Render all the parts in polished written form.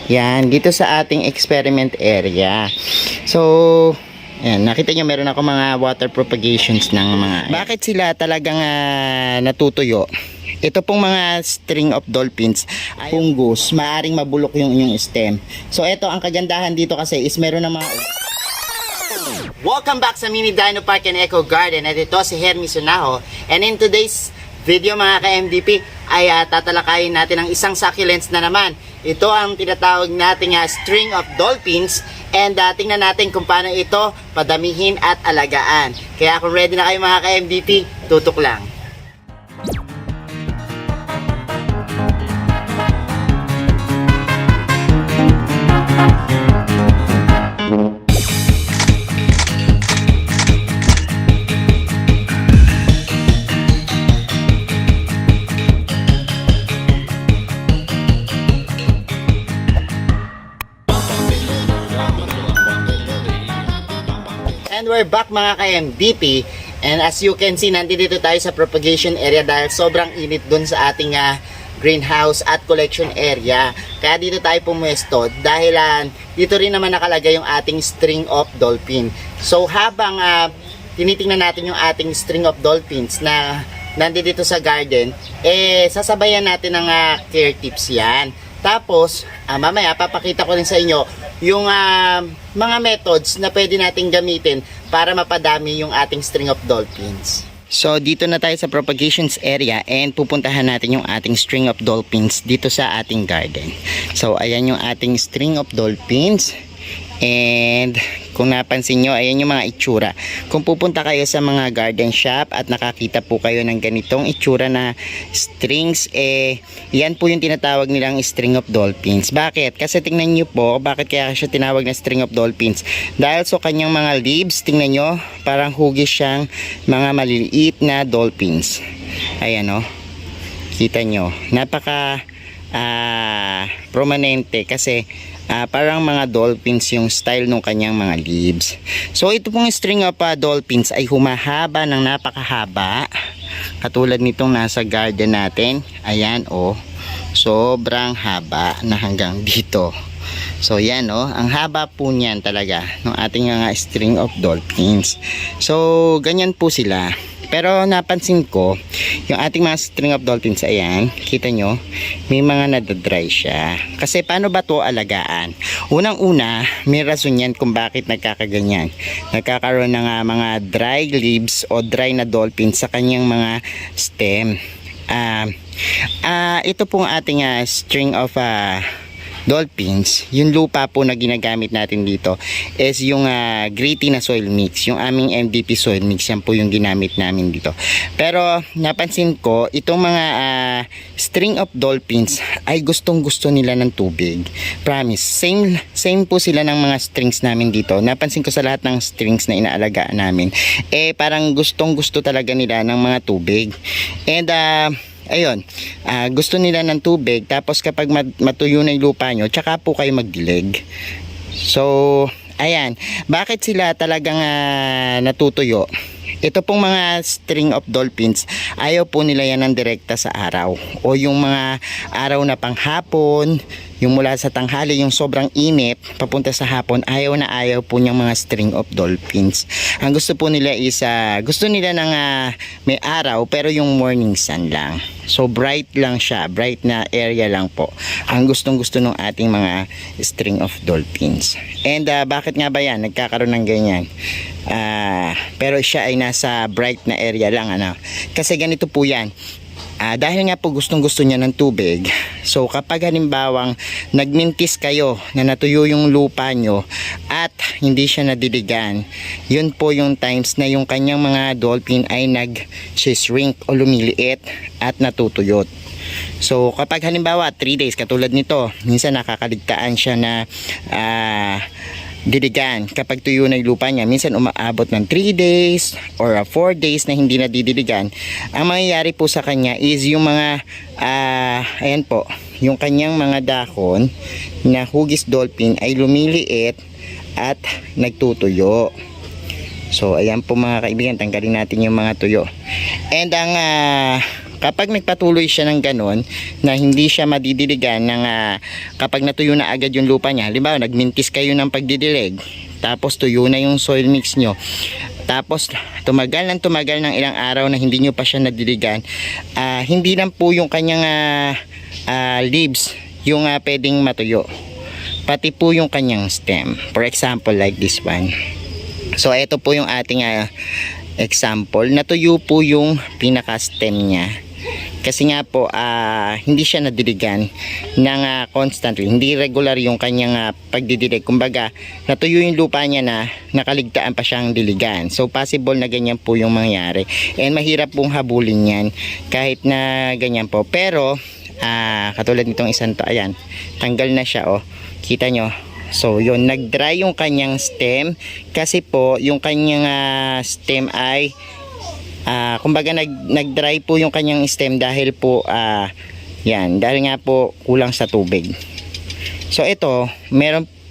Yan, dito sa ating experiment area. So, ayan, nakita nyo meron ako mga water propagations ng mga... Bakit sila talagang natutuyo? Ito pong mga string of dolphins, fungus, maaring mabulok yung inyong stem. So, ito ang kagandahan dito kasi is meron ng mga... Welcome back sa Mini Dino Park and Eco Garden. At ito si Hermes Sunaho. And in today's video mga ka-MDP ay tatalakayin natin ang isang succulents na naman. Ito ang tinatawag nating string of dolphins. And tingnan natin kung paano ito padamihin at alagaan. Kaya kung ready na kayo mga ka-MDP, tutok lang. And we're back mga ka-MDP. And as you can see, nandito tayo sa propagation area dahil sobrang init dun sa ating greenhouse at collection area. Kaya dito tayo pumuesto dahil dito rin naman nakalagay yung ating string of dolphin. So habang tinitingnan natin yung ating string of dolphins na nandito sa garden, sasabayan natin ng care tips yan. Tapos, mamaya papakita ko rin sa inyo yung mga methods na pwede nating gamitin para mapadami yung ating string of dolphins. So, dito na tayo sa propagations area and pupuntahan natin yung ating string of dolphins dito sa ating garden. So, ayan yung ating string of dolphins. And kung napansin nyo, ayan yung mga itsura. Kung pupunta kayo sa mga garden shop at nakakita po kayo ng ganitong itsura na strings, yan po yung tinatawag nilang string of dolphins. Bakit? Kasi tingnan nyo po, bakit kaya siya tinawag na string of dolphins? Dahil so kanyang mga leaves, tingnan nyo, parang hugis siyang mga maliliit na dolphins. Ayan o, kita nyo, napaka prominente kasi parang mga dolphins yung style ng kanyang mga leaves. So ito pong string of dolphins ay humahaba ng napakahaba, katulad nitong nasa garden natin. Ayan sobrang haba na hanggang dito. So yan ang haba po niyan talaga ng ating string of dolphins. So ganyan po sila. Pero napansin ko, yung ating mga string of dolphins, ayan, kita nyo, may mga nadadry siya. Kasi paano ba to alagaan? Unang-una, may rason yan kung bakit nagkakaganyan. Nagkakaroon ng mga dry leaves o dry na dolphins sa kanyang mga stem. Ito pong ating string of dolphins, yung lupa po na ginagamit natin dito is yung gritty na soil mix, yung aming MDP soil mix. Yan po yung ginamit namin dito. Pero napansin ko, itong mga string of dolphins ay gustong gusto nila ng tubig. Promise, same po sila ng mga strings namin dito. Napansin ko sa lahat ng strings na inaalagaan namin, parang gustong gusto talaga nila ng mga tubig. And ayun, gusto nila ng tubig. Tapos kapag matuyo na yung lupa nyo, tsaka po kayo magdilig. So, ayan, bakit sila talagang natutuyo? Ito pong mga string of dolphins, ayaw po nila yan ng direkta sa araw o yung mga araw na panghapon, yung mula sa tanghali, yung sobrang init papunta sa hapon, ayaw na ayaw po niyang mga string of dolphins. Ang gusto po nila is gusto nila ng may araw pero yung morning sun lang. So bright lang siya, bright na area lang po ang gustong gusto ng ating mga string of dolphins. And bakit nga ba yan nagkakaroon ng ganyan? Pero siya ay nasa bright na area lang, kasi ganito po yan. Dahil nga po gustong gusto niya ng tubig, so kapag halimbawang nagmintis kayo na natuyo yung lupa nyo at hindi siya nadiligan, yun po yung times na yung kanyang mga dolphin ay nag-shrink o lumiliit at natutuyot. So kapag halimbawa 3 days katulad nito, minsan nakakaligtaan siya na diligan. Kapag tuyo na yung lupa niya, minsan umaabot ng 3 days or 4 days na hindi na didiligan. Ang mangyayari po sa kanya is yung mga ayan po, yung kanyang mga dahon na hugis dolphin ay lumiliit at nagtutuyo. So ayan po mga kaibigan, tanggalin natin yung mga tuyo. And ang Kapag nagpatuloy siya ng ganon, na hindi siya madidiligan ng kapag natuyo na agad yung lupa niya, halimbawa nagmintis kayo ng pagdidilig, tapos tuyo na yung soil mix nyo, tapos tumagal ng ilang araw na hindi nyo pa siya nadiligan, hindi lang po yung kanyang leaves yung pwedeng matuyo, pati po yung kanyang stem. For example, like this one. So ito po yung ating example. Natuyo po yung pinaka stem niya. Kasi nga po hindi siya nadiligan ng constantly, hindi regular yung kanyang pagdidilig. Kumbaga, natuyo yung lupa niya na nakaligtaan pa siyang diligan. So possible na ganyan po yung mangyari. And mahirap pong habulin yan kahit na ganyan po. Pero katulad nitong isang to, ayan, tanggal na siya, oh. Kita nyo. So yun, nag-dry yung kanyang stem kasi po yung kanyang stem ay kumbaga nag-dry po yung kanyang stem dahil po yan, dahil nga po kulang sa tubig. So ito,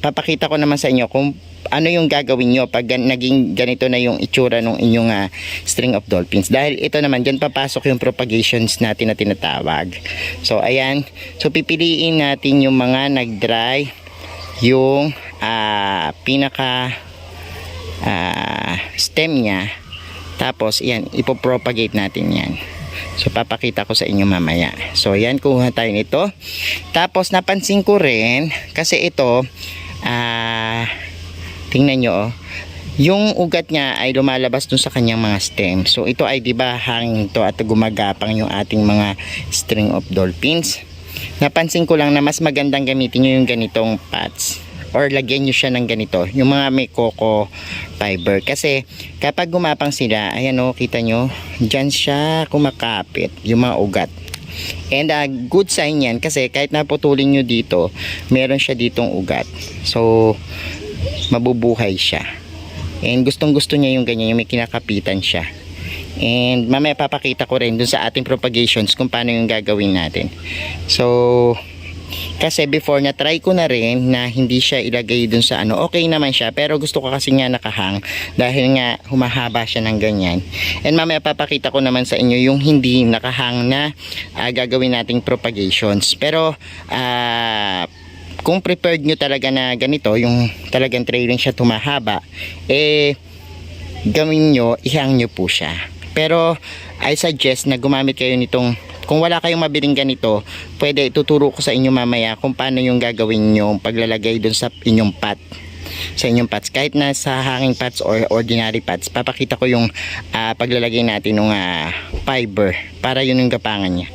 papakita ko naman sa inyo kung ano yung gagawin nyo pag naging ganito na yung itsura ng inyong string of dolphins. Dahil ito naman, dyan papasok yung propagations natin na tinatawag. So ayan, so pipiliin natin yung mga nag-dry, yung pinaka stem niya, tapos yan, ipopropagate natin yan. So papakita ko sa inyo mamaya. So yan, kuha tayo nito. Tapos napansin ko rin kasi ito tingnan nyo, oh, yung ugat niya ay lumalabas dun sa kanyang mga stem. So ito ay diba hangin to at gumagapang yung ating mga string of dolphins. Napansin ko lang na mas magandang gamitin nyo yung ganitong pots or lagyan nyo siya ng ganito, yung mga may coco fiber, kasi kapag gumapang sila, ayan o, kita nyo, dyan siya kumakapit yung mga ugat. And good sign yan kasi kahit naputulin nyo dito, meron siya ditong ugat, so mabubuhay siya. And gustong gusto niya yung ganyan, yung may kinakapitan siya. And mamaya papakita ko rin dun sa ating propagations kung paano yung gagawin natin. So kasi before na try ko na rin na hindi siya ilagay dun sa okay naman siya, pero gusto ko kasi nga nakahang dahil nga humahaba siya ng ganyan. And mamaya papakita ko naman sa inyo yung hindi nakahang na gagawin nating propagations. Pero kung prepared nyo talaga na ganito, yung talagang trailing siya tumahaba, gawin nyo, ihang nyo po siya. Pero I suggest na gumamit kayo nitong, kung wala kayong mabiling ganito, pwede ituturo ko sa inyo mamaya kung paano yung gagawin nyo paglalagay dun sa inyong pot, sa inyong pots, kahit na sa hanging pots or ordinary pots. Papakita ko yung paglalagay natin ng fiber para yun yung gapangan niya.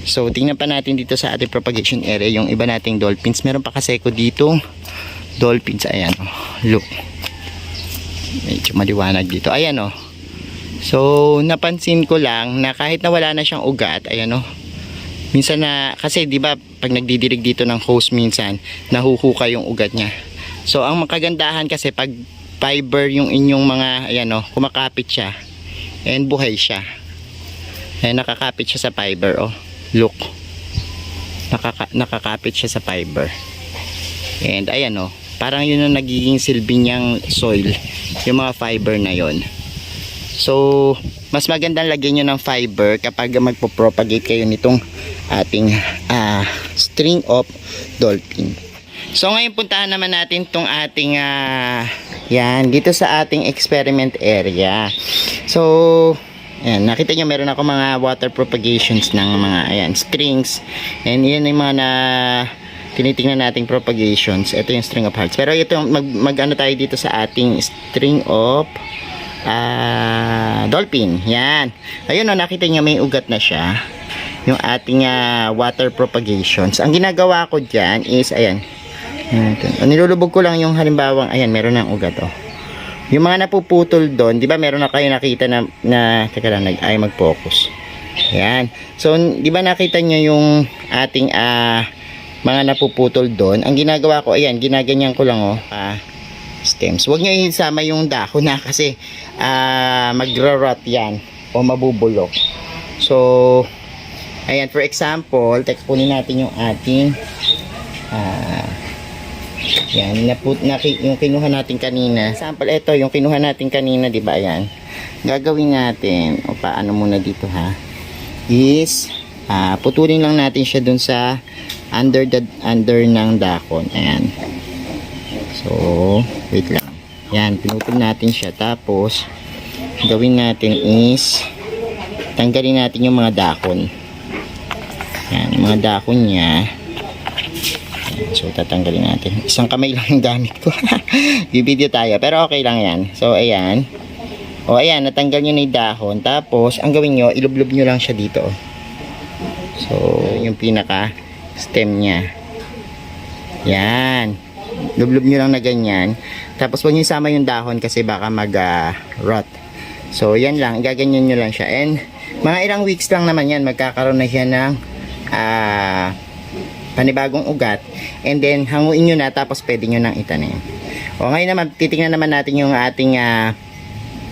So tingnan pa natin dito sa ating propagation area yung iba nating dolphins. Meron pa kasi ko dito dolphins, ayan, oh, look, medyo maliwanag dito, ayan, oh. So napansin ko lang na kahit na wala na siyang ugat, ayan, oh, minsan na kasi di ba pag nagdidilig dito ng hose, minsan nahuhuka yung ugat niya. So ang makagandahan kasi pag fiber yung inyong mga, ayan, oh, kumakapit siya and buhay siya. Ayan, nakakapit siya sa fiber, oh, look, nakakapit siya sa fiber. And ayan, oh, parang yun ang nagiging silbi niyang soil, yung mga fiber na yon. So mas magandang lagyan nyo ng fiber kapag magpo-propagate kayo nitong ating string of dolphin. So ngayon puntahan naman natin tong ating yan, dito sa ating experiment area. So ayan, nakita nyo meron ako mga water propagations ng mga, ayan, strings, and yan yung mga na tinitingnan nating propagations. Ito yung string of hearts, pero ito mag-ano tayo dito sa ating string of dolphin. Yan, ayun, oh, nakita nyo may ugat na siya yung ating water propagations. Ang ginagawa ko dyan is, ayan, nilulubog ko lang yung halimbawang, ayan, meron ng ugat, oh. Yung mga napuputol doon, di ba meron na kayo nakita na teka lang, ay mag-focus. Ayan. So, di ba nakita nyo yung ating mga napuputol doon? Ang ginagawa ko, ayan, ginaganyan ko lang, oh, stems. Huwag nyo isama yung dahon na kasi magra-rot yan o mabubulok. So, ayan, for example, kunin natin yung ating yan, yung kinuha natin kanina. Example, ito yung kinuha natin kanina, di ba? Ayan. Gagawin natin, o paano muna dito, ha? is putulin lang natin siya dun sa under ng dahon. Ayan. So, wait lang. Yan, pinutol natin siya. Tapos, gawin natin is tanggalin natin yung mga dahon. Yan, yung mga dahon niya. Yan, so, tatanggalin natin. Isang kamay lang yung gamit ko. Bibideo tayo. Pero okay lang yan. So, ayan. O, ayan. Natanggal nyo na yung dahon. Tapos, ang gawin nyo, ilublob nyo lang siya dito. So, yung pinaka stem niya. Yan. Lublob nyo lang na ganyan. Tapos huwag nyo isama yung dahon kasi baka mag-rot. So yan lang, gaganyan nyo lang siya. And mga ilang weeks lang naman yan, magkakaroon na siya ng panibagong ugat. And then hanguin nyo na, tapos pwede nyo nang itanim. O ngayon naman, titingnan naman natin yung ating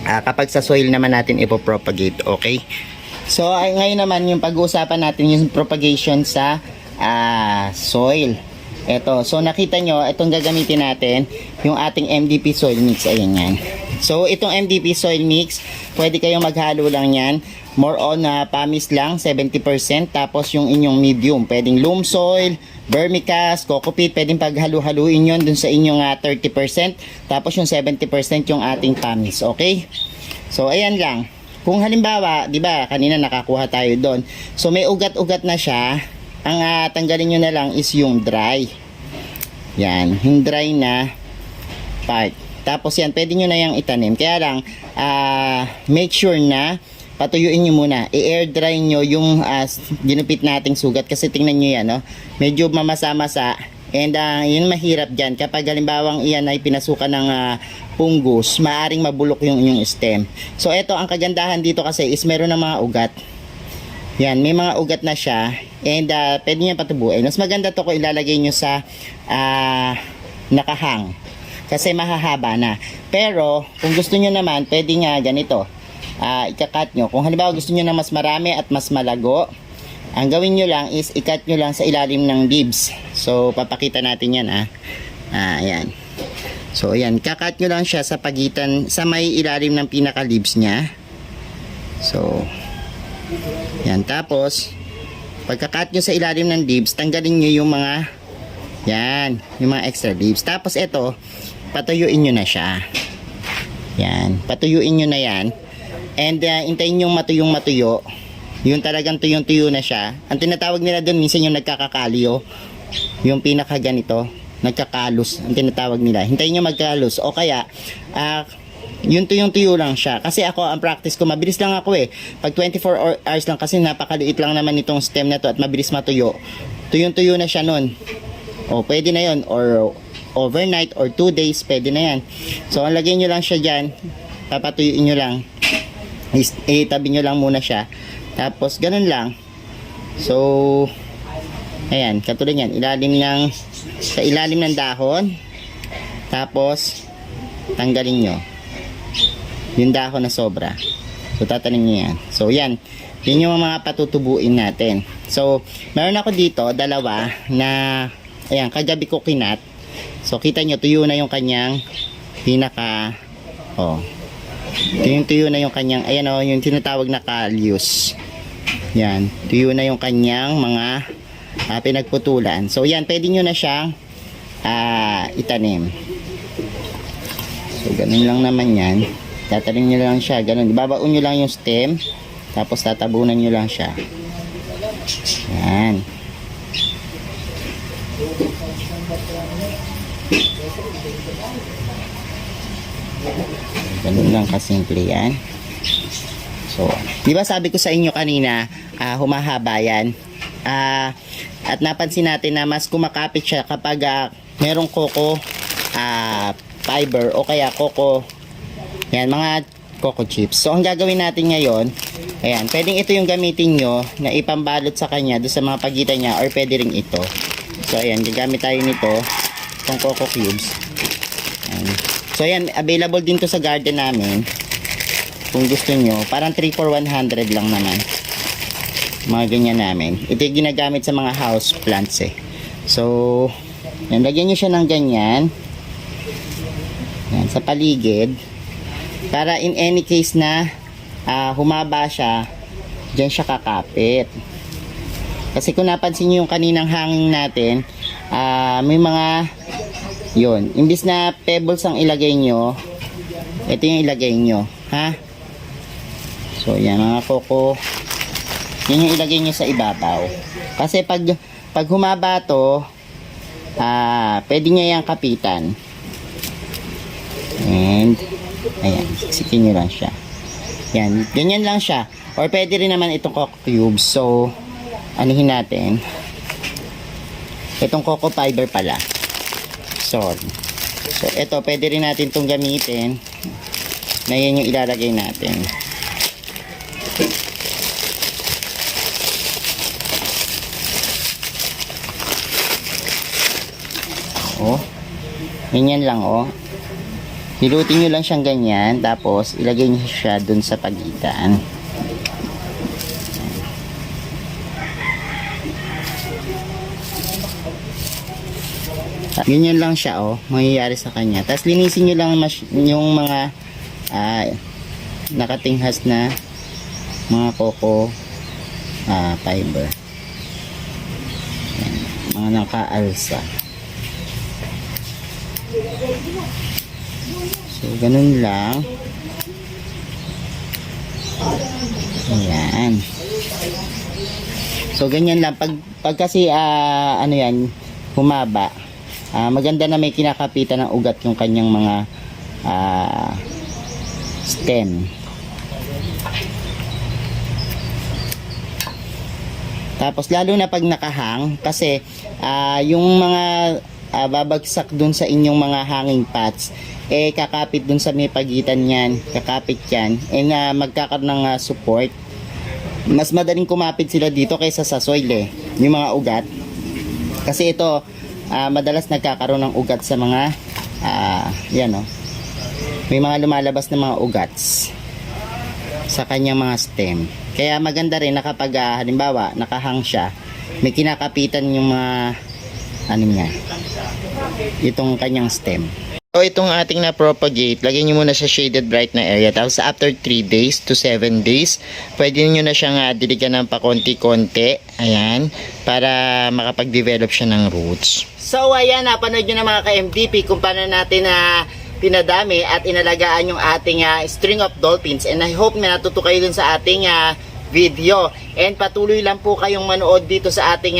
kapag sa soil naman natin ipopropagate. Okay? So ngayon naman yung pag-uusapan natin yung propagation sa soil. Ito, so nakita nyo, itong gagamitin natin, yung ating MDP soil mix, ayan yan. So, itong MDP soil mix, pwede kayong maghalo lang yan. More on pamis lang, 70%. Tapos yung inyong medium, pwedeng loam soil, vermicast, coco peat, pwedeng paghalo-haluin yun dun sa inyong 30%. Tapos yung 70% yung ating pamis, okay? So, ayan lang. Kung halimbawa, di ba, kanina nakakuha tayo doon. So, may ugat-ugat na siya. Ang tanggalin nyo na lang is yung dry. Yan, yung dry na part. Tapos yan, pwede nyo na yung itanim. Kaya lang, make sure na patuyuin nyo muna. I-air dry nyo yung ginupit nating sugat. Kasi tingnan nyo yan, no? Medyo mamasa-masa. And yun mahirap dyan. Kapag halimbawang iyan ay pinasukan ng pungus, maaring mabulok yung inyong stem. So, ito, ang kagandahan dito kasi is meron ng mga ugat. Yan, may mga ugat na siya. And pwede nyo patubuin. Mas maganda to kung ilalagay nyo sa nakahang. Kasi mahahaba na. Pero, kung gusto nyo naman, pwede nga ganito. Ikakat nyo. Kung halimbawa gusto nyo na mas marami at mas malago, ang gawin nyo lang is ikat nyo lang sa ilalim ng leaves. So, papakita natin yan. Ayan. So, ayan. Kakat nyo lang siya sa pagitan, sa may ilalim ng pinaka-leaves niya. So, yan. Tapos, pagka-cut nyo sa ilalim ng leaves, tanggalin nyo yung mga, yan, yung mga extra leaves. Tapos, ito, patuyuin nyo na siya. Yan. Patuyuin nyo na yan. And, intayin yung matuyong-matuyo. Yung talagang tuyong-tuyo na siya. Ang tinatawag nila doon, minsan yung nagkakakalyo. Yung pinaka-ganito, nagkakalos. Ang tinatawag nila. Hintayin nyo magkalos. O kaya, yung tuyong-tuyo lang siya. Kasi ako, ang practice ko, mabilis lang ako eh. Pag 24 hours lang kasi napakaliit lang naman itong stem na to at mabilis matuyo. Tuyong-tuyo na siya nun. O, pwede na yun. Or overnight or 2 days, pwede na yan. So, ang lagay nyo lang siya dyan. Papatuyuin nyo lang. Itabi nyo lang muna siya. Tapos, ganun lang. So, ayan, katulad yan. Sa ilalim ng dahon. Tapos, tanggalin nyo yung dahon na sobra. So, tatanim nyo yan. So, yan. Yan yung mga patutubuin natin. So, meron ako dito, dalawa, na, ayan, kagabi ko kinat. So, kita nyo, tuyo na yung kanyang pinaka, tuyo na yung kanyang, ayan o, yung tinatawag na calyus. Yan, tuyo na yung kanyang mga pinagputulan. So, yan, pwede nyo na siyang itanim. So, ganun lang naman yan. Tatanim nyo lang siya, ganun. Babaon nyo lang yung stem, tapos tatabunan nyo lang siya. Yan. Ganun lang kasimple yan. So, di ba sabi ko sa inyo kanina, humahaba yan. At napansin natin na mas kumakapit siya kapag merong coco fiber o kaya coco, yan, mga coco chips. So, ang gagawin natin ngayon, ayan, pwedeng ito yung gamitin nyo na ipambalot sa kanya doon sa mga pagitan niya or pwede rin ito. So, ayan, gagamit tayo nito, itong coco cubes. Ayan. So, ayan, available din to sa garden namin. Kung gusto nyo, parang 3 for 100 lang naman. Mga ganyan namin. Ito yung ginagamit sa mga house plants eh. So, yan, lagyan nyo siya ng ganyan. Yan, sa paligid. Para in any case na humaba siya, Diyan siya kakapit. Kasi kung napansin nyo yung kaninang hangin natin, may mga, yun, imbis na pebbles ang ilagay nyo, ito yung ilagay nyo, ha? So, yan mga koko, yan yung ilagay nyo sa ibabaw. Kasi pag humaba to, pwede niya yung kapitan. And, ayan, sikin nyo lang siya. Yan, ganyan lang siya. Or pwede rin naman itong coco cubes. So, anuhin natin. Itong coco fiber pala. So, ito, pwede rin natin itong gamitin. Na yan yung ilalagay natin. Oh, ganyan lang, oh. Hilutin nyo lang siyang ganyan, tapos ilagay nyo siya dun sa pagitan. Ganyan lang siya, oh, mangyayari sa kanya. Tapos linisin nyo lang yung mga nakatinghas na mga coco fiber. Yan, mga nakaalsa. So, ganun lang. Ayan. So, ganyan lang. Pag kasi, ano yan, humaba. Maganda na may kinakapitan ng ugat yung kanyang mga stem. Tapos, lalo na pag nakahang, kasi yung mga babagsak dun sa inyong mga hanging pots, kakapit dun sa may pagitan yan, kakapit yan, magkakaroon ng support. Mas madaling kumapit sila dito kaysa sa soil, yung mga ugat. Kasi ito, madalas nagkakaroon ng ugat sa mga, yan, may mga lumalabas na mga ugats sa kanyang mga stem. Kaya maganda rin na kapag, halimbawa, nakahang siya, may kinakapitan yung mga, ano niya, itong kanyang stem. So, itong ating na-propagate, lagyan nyo muna sa shaded bright na area. Tapos, after 3 days to 7 days, pwede nyo na siyang diligan ng pakonti-konti. Ayan, para makapag-develop siya ng roots. So, ayan, napanood nyo na mga ka-MDP kung paano natin pinadami at inalagaan yung ating string of dolphins. And I hope na natuto kayo dun sa ating video. And patuloy lang po kayong manood dito sa ating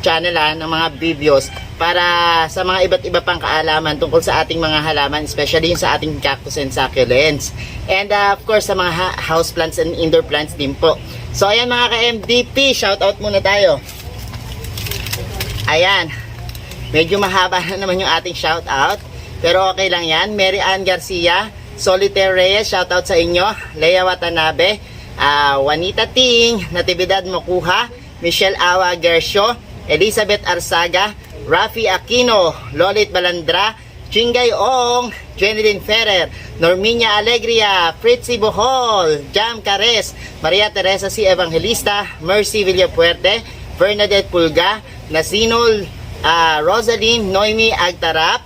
channel ng mga videos para sa mga iba't iba pang kaalaman tungkol sa ating mga halaman, especially yung sa ating cactus and succulents. And of course sa mga house plants and indoor plants din po. So ayan mga ka-MDP, shout out muna tayo. Ayan, medyo mahaba na naman yung ating shout out, pero okay lang yan. Mary Ann Garcia, Solitaire Reyes, shout out sa inyo. Leia Watanabe, Juanita Ting, Natividad Mokuha, Michelle Awa Gersho, Elizabeth Arsaga, Rafi Aquino, Lolit Balandra, Chingay Ong, Jeneline Ferrer, Norminia Alegria, Fritzy Bohol, Jam Cares, Maria Teresa C. Evangelista, Mercy Villapuerte, Bernadette Pulga, Nasinol Rosaline Noemi Agtarap,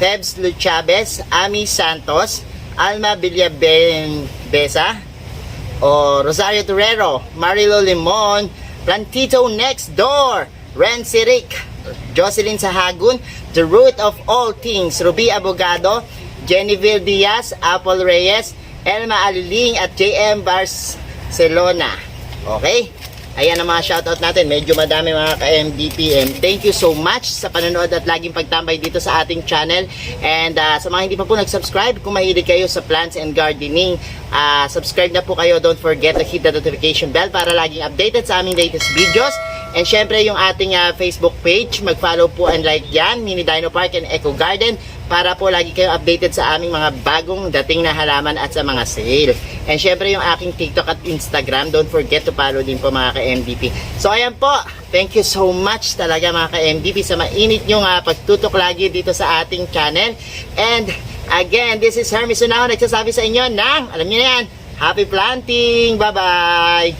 Febs Luchabes, Ami Santos, Alma Villabesa, Rosario Torrero, Marilo Limon, Plantito Next Door, Ren Sirik, Jocelyn Sahagun, The Root of All Things, Ruby Abogado, Jennifer Diaz, Apple Reyes, Elma Aliling at JM Barcelona. Okay? Ayan ang mga shoutout natin. Medyo madami mga ka-MDP. And thank you so much sa panonood at laging pagtambay dito sa ating channel. And sa mga hindi pa po nag-subscribe, kung mahilig kayo sa plants and gardening, subscribe na po kayo. Don't forget to hit the notification bell para laging updated sa aming latest videos. And syempre yung ating Facebook page, mag-follow po and like yan, Mini Dino Park and Eco Garden, para po lagi kayong updated sa aming mga bagong dating na halaman at sa mga sale. And syempre yung aking TikTok at Instagram, don't forget to follow din po mga ka-MDP. So ayan po, thank you so much talaga mga ka-MDP sa mainit nyo pagtutok lagi dito sa ating channel. And again, this is Hermes Unaho, nagsasabi sa inyo ng, alam nyo na yan, happy planting! Bye-bye!